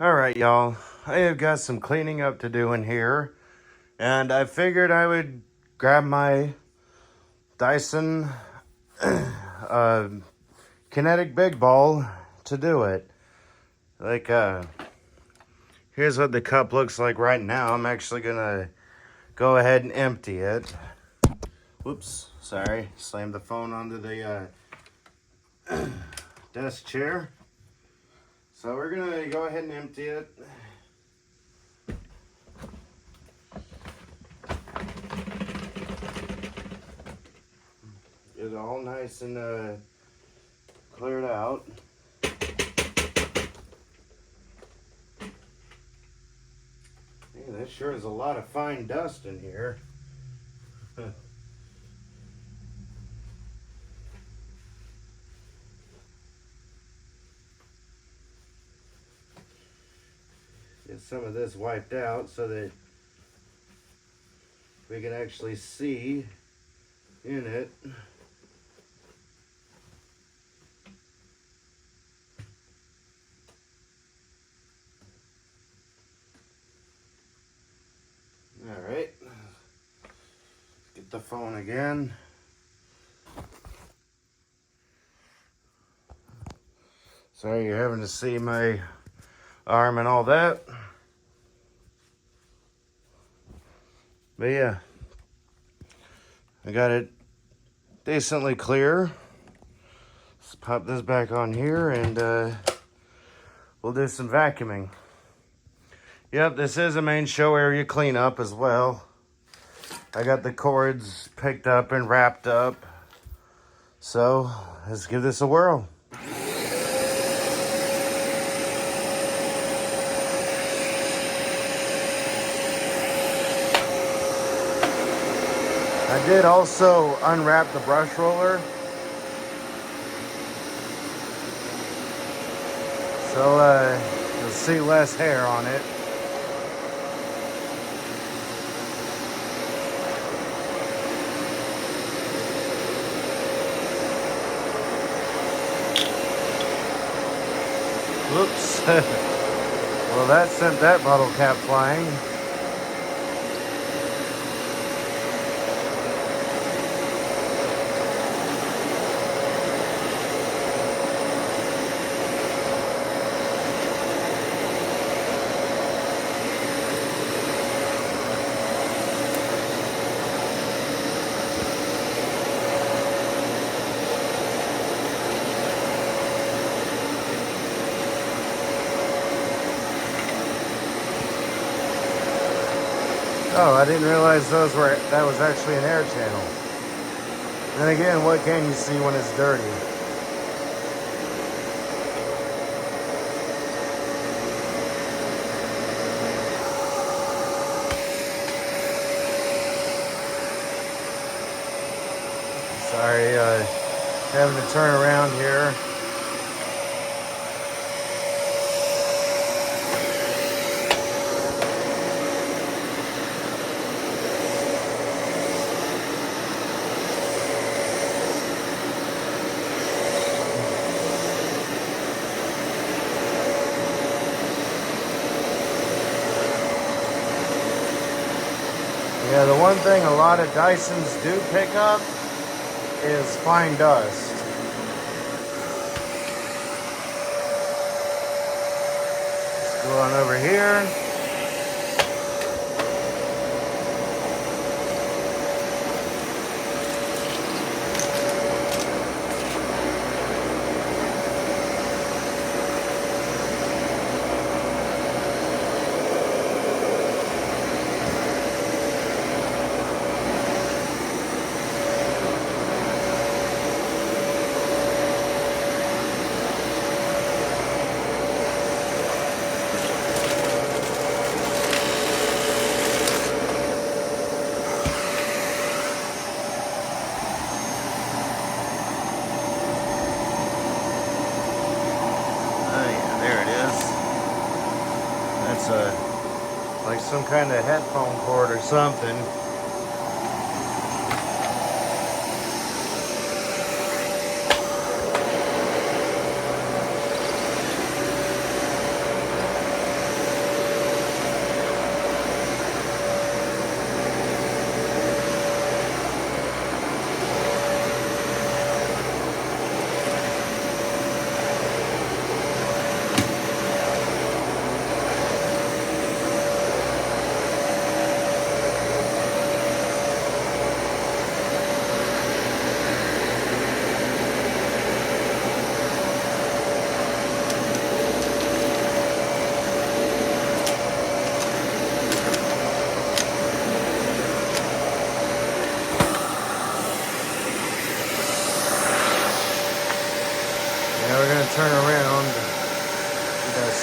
Alright, y'all. I have got some cleaning up to do in here. And I figured I would grab my Dyson Cinetic Big Ball to do it. Here's what the cup looks like right now. I'm actually gonna go ahead and empty it. Whoops, sorry. Slammed the phone onto the desk chair. So we're gonna go ahead and empty it. Get it all nice and cleared out. Man, that sure is a lot of fine dust in here. Get some of this wiped out so that we can actually see in it. All right, get the phone again. Sorry you're having to see my arm and all that. But yeah, I got it decently clear. Let's pop this back on here and we'll do some vacuuming. Yep, this is a main show area cleanup as well. I got the cords picked up and wrapped up. So let's give this a whirl. I did also unwrap the brush roller. So you'll see less hair on it. Whoops. Well, that sent that bottle cap flying. Oh, I didn't realize that was actually an air channel. Then again, what can you see when it's dirty? Sorry, having to turn around here. Yeah, the one thing a lot of Dysons do pick up is fine dust. Let's go on over here. Like some kind of headphone cord or something.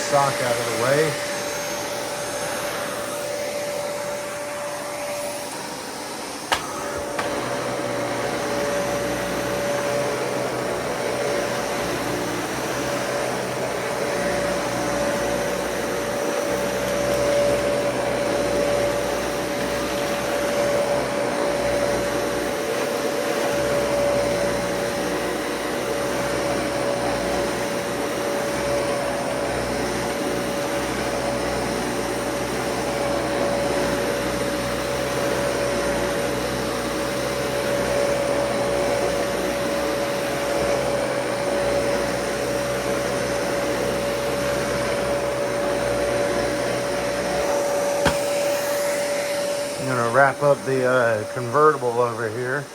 sock out of the way. I'm gonna wrap up the convertible over here.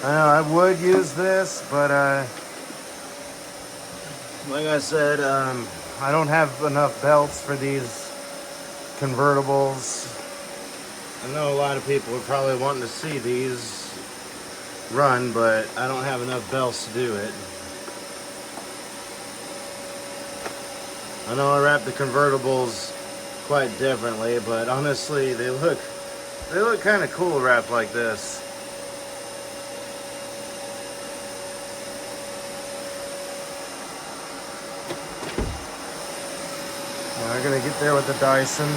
I know I would use this, but like I said, I don't have enough belts for these convertibles. I know a lot of people are probably wanting to see these run, but I don't have enough belts to do it. I know I wrap the convertibles quite differently, but honestly, they look kind of cool wrapped like this. I'm gonna get there with the Dyson.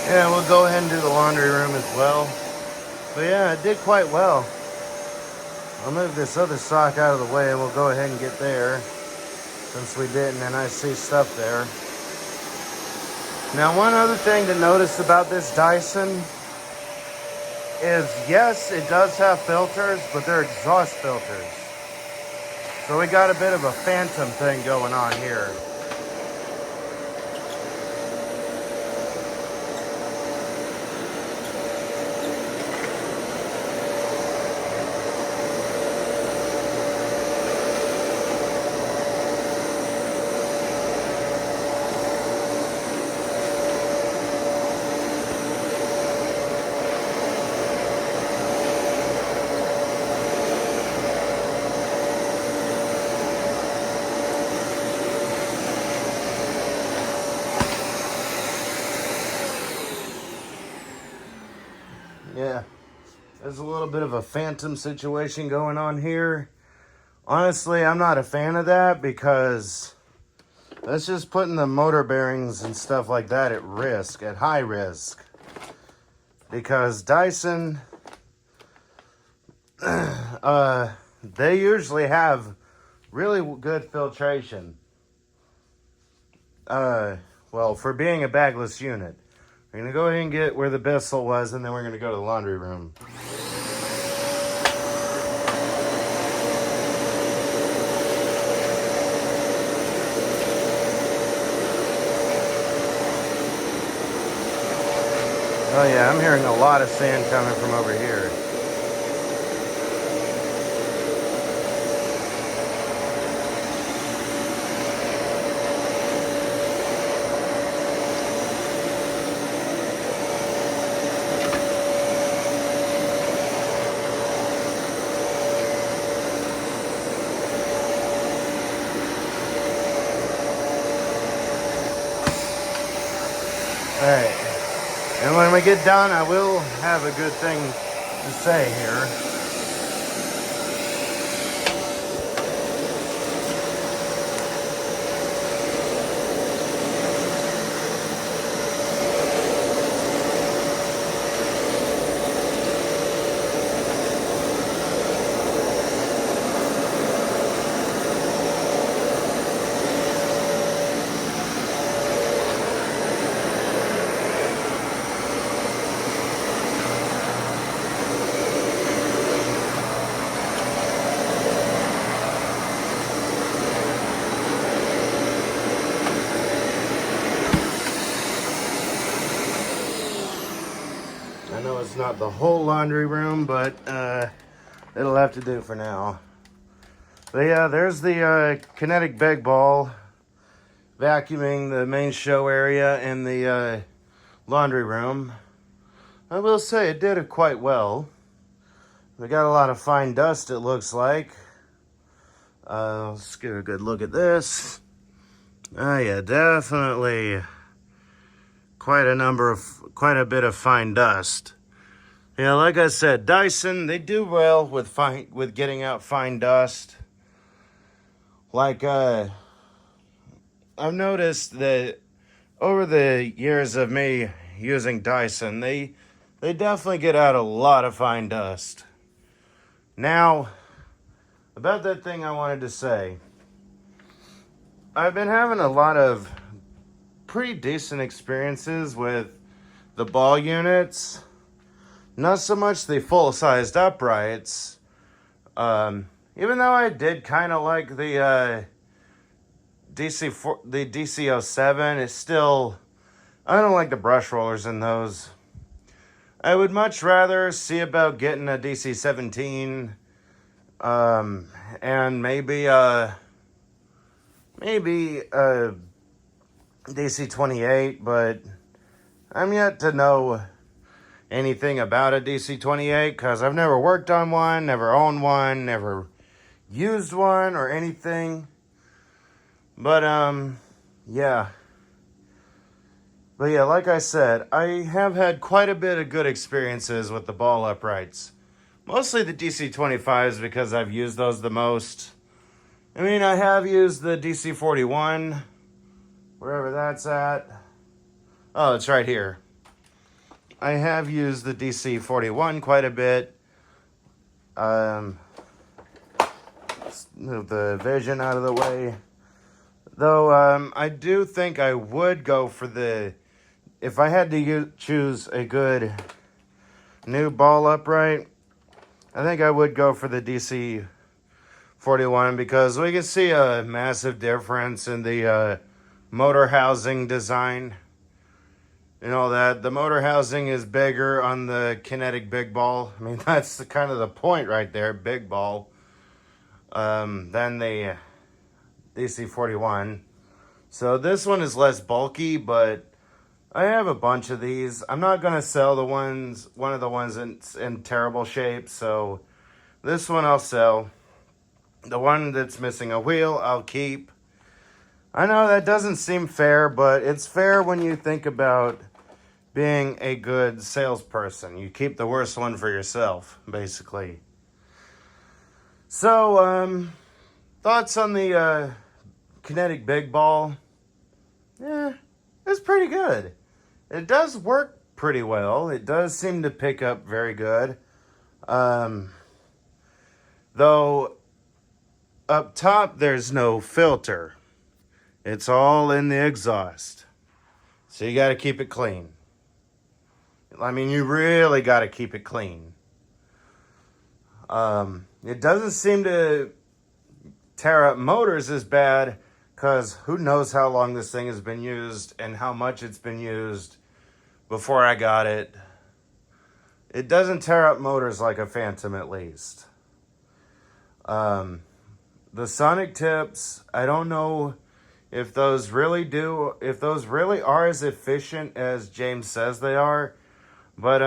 Yeah, we'll go ahead and do the laundry room as well. But yeah, it did quite well. I'll move this other sock out of the way and we'll go ahead and get there, since we didn't and I see stuff there. Now, one other thing to notice about this Dyson is, yes, it does have filters, but they're exhaust filters. So we got a bit of a phantom thing going on here. Yeah, there's a little bit of a phantom situation going on here. Honestly, I'm not a fan of that because that's just putting the motor bearings and stuff like that at risk, at high risk. Because Dyson, they usually have really good filtration. Well, for being a bagless unit. We're going to go ahead and get where the Bissell was, and then we're going to go to the laundry room. Oh yeah, I'm hearing a lot of sand coming from over here. Alright, and when we get done, I will have a good thing to say here. I know it's not the whole laundry room, but it'll have to do for now. But yeah, there's the Cinetic Big Ball vacuuming the main show area in the laundry room. I will say it did it quite well. We got a lot of fine dust, it looks like. Let's get a good look at this. Oh yeah, definitely quite a bit of fine dust. Yeah, like I said, Dyson, they do well with getting out fine dust. Like I've noticed that over the years of me using Dyson, they definitely get out a lot of fine dust. Now, about that thing I wanted to say. I've been having a lot of pretty decent experiences with the ball units. Not so much the full-sized uprights. Even though I did kind of like the DC07, it's still, I don't like the brush rollers in those. I would much rather see about getting a DC17 and maybe a DC28, but I'm yet to know anything about a DC28 because I've never worked on one, never owned one, never used one or anything. But yeah. But yeah, like I said, I have had quite a bit of good experiences with the ball uprights. Mostly the DC25s because I've used those the most. I mean, I have used the DC41, wherever that's at. Oh, it's right here. I have used the DC41 quite a bit. Let's move the vision out of the way. Though, I do think I would go for if I had to choose a good new ball upright, I think I would go for the DC41 because we can see a massive difference in the motor housing design. You know that the motor housing is bigger on the Cinetic Big Ball. I mean, that's kind of the point right there, big ball, than the DC41. So this one is less bulky, but I have a bunch of these. I'm not going to sell one of the ones in terrible shape, so this one I'll sell. The one that's missing a wheel, I'll keep. I know that doesn't seem fair, but it's fair when you think about being a good salesperson. You keep the worst one for yourself, basically. So, thoughts on the Cinetic Big Ball? Yeah, it's pretty good. It does work pretty well. It does seem to pick up very good. Though, up top, there's no filter. It's all in the exhaust. So you got to keep it clean. I mean, you really got to keep it clean. It doesn't seem to tear up motors as bad because who knows how long this thing has been used and how much it's been used before I got it. It doesn't tear up motors like a Phantom, at least. The Sonic tips, I don't know if those really are as efficient as James says they are. But,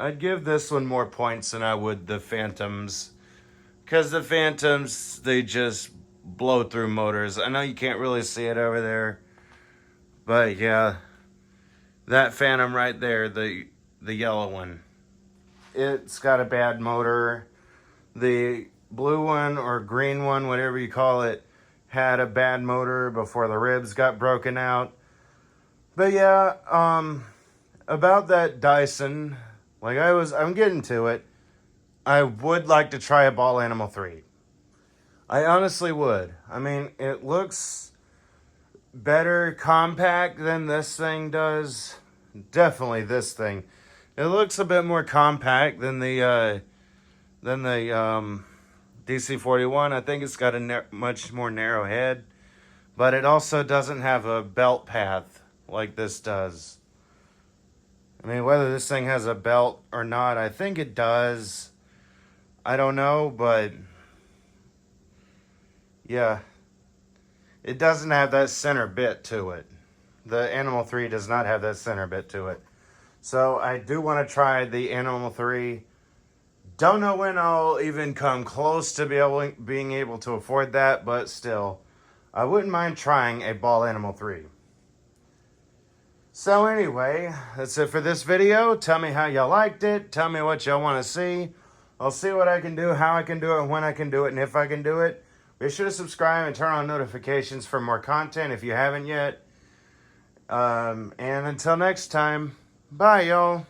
I'd give this one more points than I would the Phantoms. Because the Phantoms, they just blow through motors. I know you can't really see it over there. But, yeah. That Phantom right there, the yellow one. It's got a bad motor. The blue one or green one, whatever you call it, had a bad motor before the ribs got broken out. But yeah, about that Dyson, like I'm getting to it. I would like to try a Ball Animal 3. I honestly would. I mean, it looks better compact than this thing does. Definitely this thing. It looks a bit more compact than the DC-41. I think it's got a much more narrow head, but it also doesn't have a belt path like this does. I mean, whether this thing has a belt or not, I think it does. I don't know, but yeah, it doesn't have that center bit to it. The Animal 3 does not have that center bit to it. So I do want to try the Animal 3. Don't know when I'll even come close to being able to afford that, but still, I wouldn't mind trying a Ball Animal 3. So anyway, that's it for this video. Tell me how y'all liked it. Tell me what y'all want to see. I'll see what I can do, how I can do it, when I can do it, and if I can do it. Be sure to subscribe and turn on notifications for more content if you haven't yet. And until next time, bye y'all.